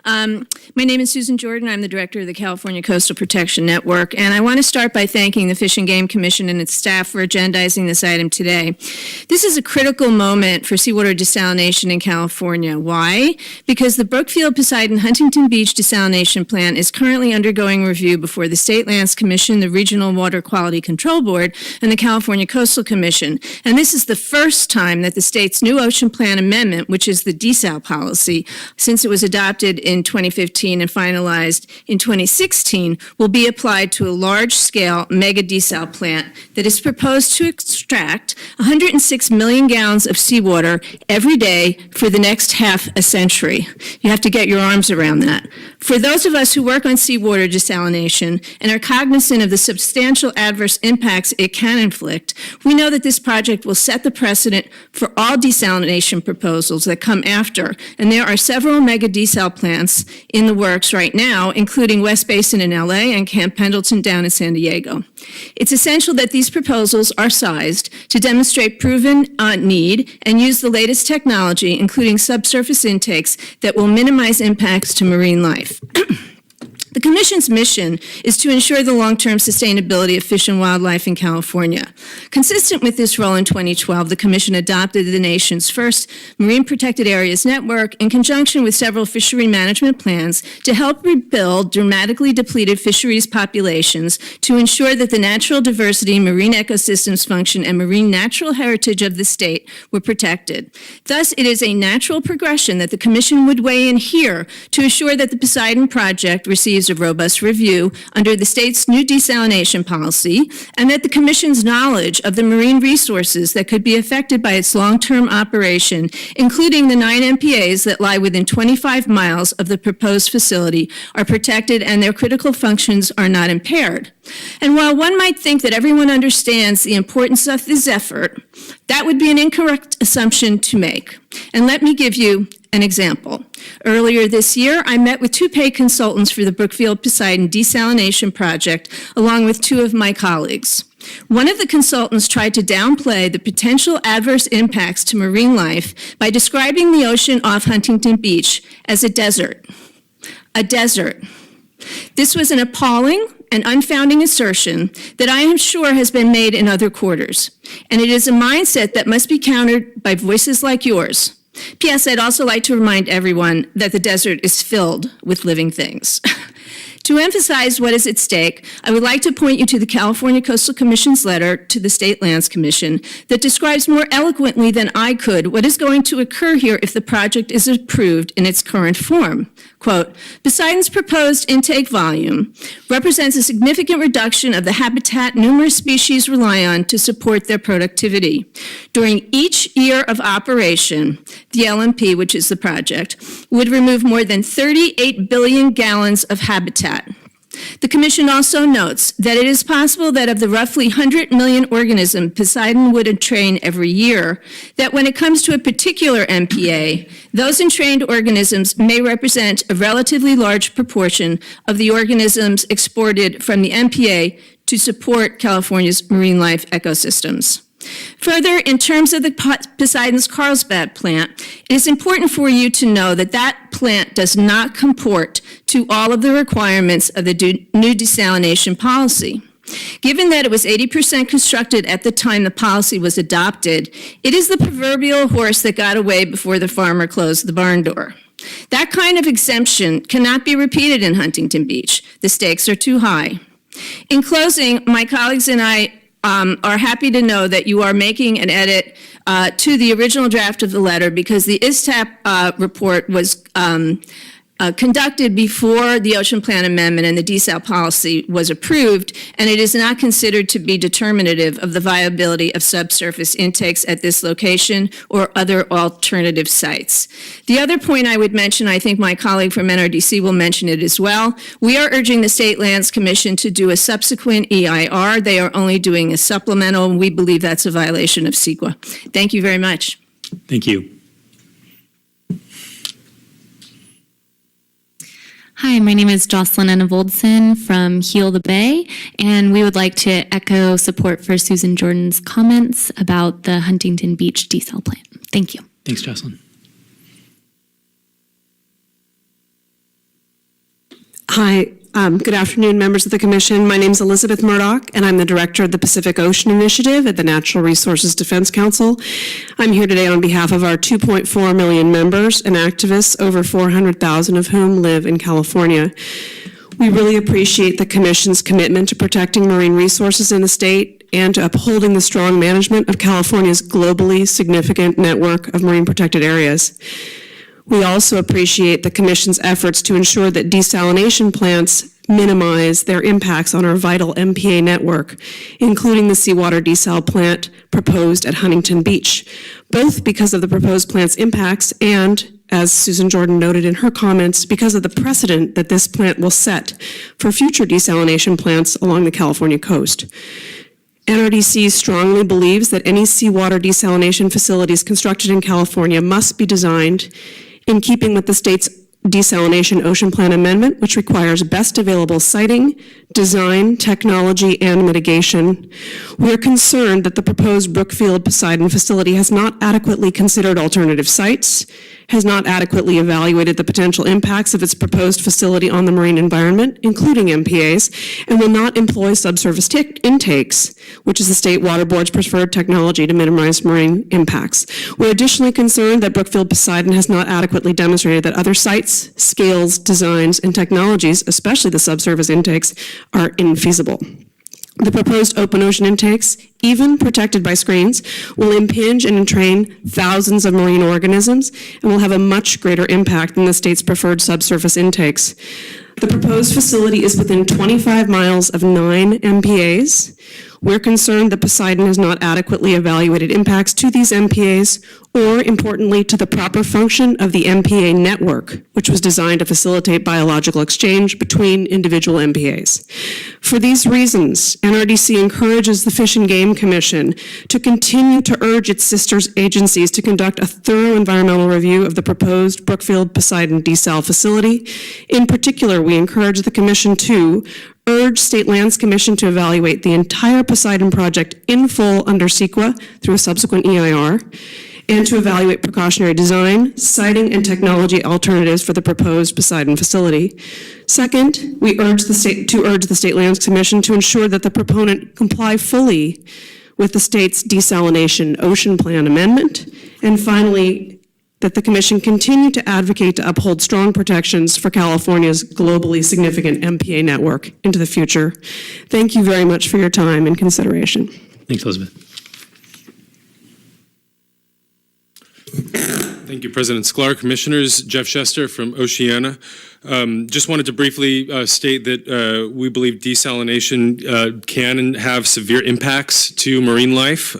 My name is Susan Jordan. I'm the director of the California Coastal Protection Network, and I want to start by thanking the Fish and Game Commission and its staff for agendizing this item today. This is a critical moment for seawater desalination in California. Why? Because the Brookfield Poseidon Huntington Beach desalination plant is currently undergoing review before the State Lands Commission, the Regional Water Quality Control Board, and the California Coastal Commission. And this is the first time that the state's new Ocean Plan Amendment, which is the desal policy, since it was adopted in 2015 and finalized in 2016, will be applied to a large-scale mega desal plant that is proposed to extract 106 million gallons of seawater every day for the next half a century. You have to get your arms around that. For those of us who work on seawater desalination and are cognizant of the substantial adverse impacts it can inflict, we know that this project will set the precedent for all desalination proposals that come after, and there are several mega desal plants in the works right now, including West Basin in LA and Camp Pendleton down in San Diego. It's essential that these proposals are sized to demonstrate proven need and use the latest technology, including subsurface intakes, that will minimize impacts to marine life. The Commission's mission is to ensure the long-term sustainability of fish and wildlife in California. Consistent with this role in 2012, the Commission adopted the nation's first Marine Protected Areas Network in conjunction with several fishery management plans to help rebuild dramatically depleted fisheries populations to ensure that the natural diversity, marine ecosystems function, and marine natural heritage of the state were protected. Thus, it is a natural progression that the Commission would weigh in here to ensure that the Poseidon project receives a robust review under the state's new desalination policy, and that the Commission's knowledge of the marine resources that could be affected by its long-term operation, including the 9 MPAs that lie within 25 miles of the proposed facility, are protected and their critical functions are not impaired. And while one might think that everyone understands the importance of this effort, that would be an incorrect assumption to make. And let me give you an example. Earlier this year, I met with 2 paid consultants for the Brookfield Poseidon desalination project, along with 2 of my colleagues. One of the consultants tried to downplay the potential adverse impacts to marine life by describing the ocean off Huntington Beach as a desert. A desert. This was an appalling and unfounding assertion that I am sure has been made in other quarters, and it is a mindset that must be countered by voices like yours. P.S. I'd also like to remind everyone that the desert is filled with living things. To emphasize what is at stake, I would like to point you to the California Coastal Commission's letter to the State Lands Commission that describes more eloquently than I could what is going to occur here if the project is approved in its current form. Quote, Poseidon's proposed intake volume represents a significant reduction of the habitat numerous species rely on to support their productivity. During each year of operation, the LMP, which is the project, would remove more than 38 billion gallons of habitat. The Commission also notes that it is possible that of the roughly 100 million organisms Poseidon would entrain every year, that when it comes to a particular MPA, those entrained organisms may represent a relatively large proportion of the organisms exported from the MPA to support California's marine life ecosystems. Further, in terms of the Poseidon's Carlsbad plant, it is important for you to know that that plant does not comport to all of the requirements of the new desalination policy. Given that it was 80% constructed at the time the policy was adopted, it is the proverbial horse that got away before the farmer closed the barn door. That kind of exemption cannot be repeated in Huntington Beach. The stakes are too high. In closing, my colleagues and I are happy to know that you are making an edit to the original draft of the letter because the ISTAP report was conducted before the Ocean Plan Amendment and the desal policy was approved, and it is not considered to be determinative of the viability of subsurface intakes at this location or other alternative sites. The other point I would mention, I think my colleague from NRDC will mention it as well, we are urging the State Lands Commission to do a subsequent EIR. They are only doing a supplemental, and we believe that's a violation of CEQA. Thank you very much. Thank you. Hi, my name is Jocelyn Enevoldson from Heal the Bay, and we would like to echo support for Susan Jordan's comments about the Huntington Beach desal plant. Thank you. Thanks, Jocelyn. Hi, good afternoon, members of the Commission. My name is Elisabeth Murdoch, and I'm the Director of the Pacific Ocean Initiative at the Natural Resources Defense Council. I'm here today on behalf of our 2.4 million members and activists, over 400,000 of whom live in California. We really appreciate the Commission's commitment to protecting marine resources in the state and to upholding the strong management of California's globally significant network of marine protected areas. We also appreciate the Commission's efforts to ensure that desalination plants minimize their impacts on our vital MPA network, including the seawater desal plant proposed at Huntington Beach, both because of the proposed plant's impacts and, as Susan Jordan noted in her comments, because of the precedent that this plant will set for future desalination plants along the California coast. NRDC strongly believes that any seawater desalination facilities constructed in California must be designed in keeping with the state's Desalination Ocean Plan Amendment, which requires best available siting, design, technology, and mitigation. We are concerned that the proposed Brookfield Poseidon facility has not adequately considered alternative sites, has not adequately evaluated the potential impacts of its proposed facility on the marine environment, including MPAs, and will not employ subsurface intakes, which is the State Water Board's preferred technology to minimize marine impacts. We're additionally concerned that Brookfield Poseidon has not adequately demonstrated that other sites, scales, designs, and technologies, especially the subsurface intakes, are infeasible. The proposed open ocean intakes, even protected by screens, will impinge and entrain thousands of marine organisms and will have a much greater impact than the state's preferred subsurface intakes. The proposed facility is within 25 miles of 9 MPAs. We're concerned that Poseidon has not adequately evaluated impacts to these MPAs or, importantly, to the proper function of the MPA network, which was designed to facilitate biological exchange between individual MPAs. For these reasons, NRDC encourages the Fish and Game Commission to continue to urge its sister agencies to conduct a thorough environmental review of the proposed Brookfield Poseidon desal facility. In particular, we encourage the Commission to urge State Lands Commission to evaluate the entire Poseidon project in full under CEQA through a subsequent EIR, and to evaluate precautionary design, siting, and technology alternatives for the proposed Poseidon facility. Second, we urge the State Lands Commission to ensure that the proponent comply fully with the state's Desalination Ocean Plan Amendment. And finally, that the Commission continue to advocate to uphold strong protections for California's globally significant MPA network into the future. Thank you very much for your time and consideration. Thanks, Elizabeth. Thank you, President Sklar. Commissioners, Jeff Shester from Oceana. Just wanted to briefly state that we believe desalination can have severe impacts to marine life,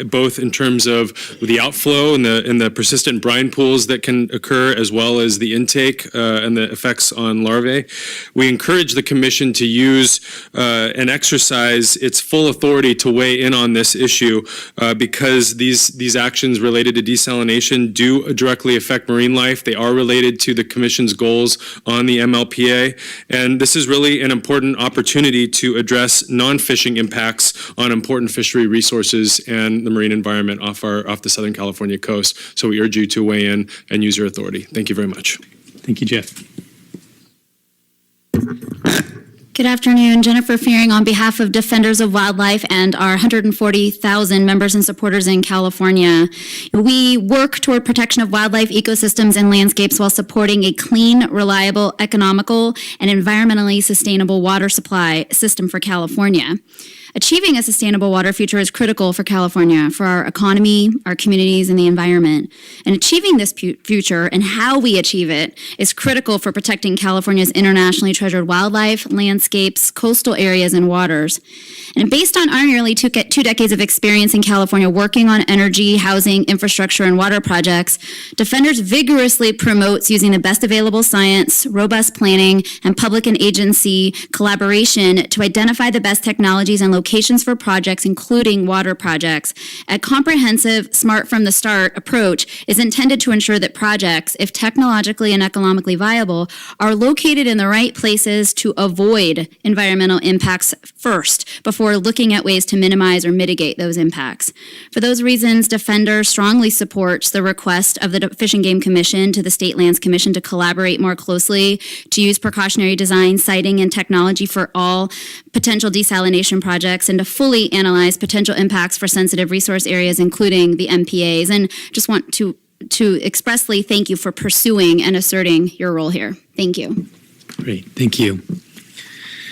both in terms of the outflow and the persistent brine pools that can occur, as well as the intake and the effects on larvae. We encourage the Commission to use and exercise its full authority to weigh in on this issue because these actions related to desalination do directly affect marine life. They are related to the Commission's goals on the MLPA, and this is really an important opportunity to address non-fishing impacts on important fishery resources and the marine environment off the Southern California coast. So we urge you to weigh in and use your authority. Thank you very much. Thank you, Jeff. Good afternoon, Jennifer Fearing on behalf of Defenders of Wildlife and our 140,000 members and supporters in California. We work toward protection of wildlife ecosystems and landscapes while supporting a clean, reliable, economical, and environmentally sustainable water supply system for California. Achieving a sustainable water future is critical for California, for our economy, our communities, and the environment. And achieving this future and how we achieve it is critical for protecting California's internationally treasured wildlife, landscapes, coastal areas, and waters. And based on our nearly two decades of experience in California working on energy, housing, infrastructure, and water projects, Defenders vigorously promotes using the best available science, robust planning, and public and agency collaboration to identify the best technologies and locations locations for projects, including water projects. A comprehensive, smart from the start approach is intended to ensure that projects, if technologically and economically viable, are located in the right places to avoid environmental impacts first, before looking at ways to minimize or mitigate those impacts. For those reasons, Defender strongly supports the request of the Fish and Game Commission to the State Lands Commission to collaborate more closely, to use precautionary design, siting, and technology for all potential desalination projects, and to fully analyze potential impacts for sensitive resource areas, including the MPAs. And just want to expressly thank you for pursuing and asserting your role here. Thank you. Great, thank you.